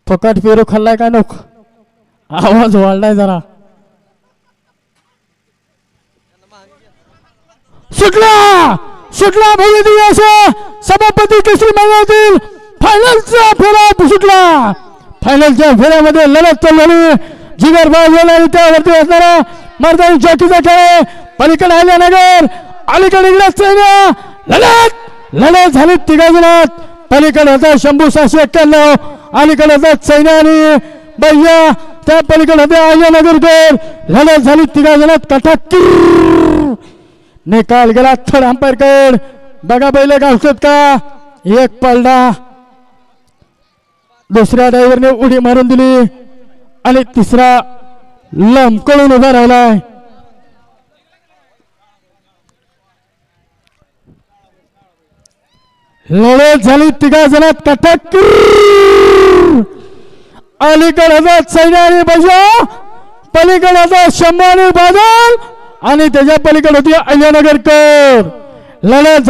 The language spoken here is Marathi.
फकट पेरू खाल्लाय का नको आवाज वाढलाय जरा सुटला सुटला भव्य दिवस सभापती केसरी मैदानातील फायनलचा फेरा सुटला फायनलच्या फेऱ्यामध्ये लढत चालली जिगर बाजूला त्यावरती असणारा मर्दानी जॉकीचा खेळ पलीकडे आल्यानगर अलीकडे लढत लढत झाली तिघा जणात पलीकडे होता शंभू 691 अलीकडे होता सैन्या आणि भैया त्या पलीकडे होते आल्यानगरकर लढत झाली तिघा जणात कटाकी निकाल गेला थर्ड अंपायर कड बघा पहिले गावतात का एक पलडा दुसऱ्या ड्रायव्हरने उडी मारून दिली आणि तिसरा लमकळून उभा राहिलाय लढत झाली तिघा जणात कटाकी अलीकडे सैन्या आणि बजा पलीकडे शंभू आणि बादल आणि त्याच्या पलीकडे होती अहिल्यानगरकर लढत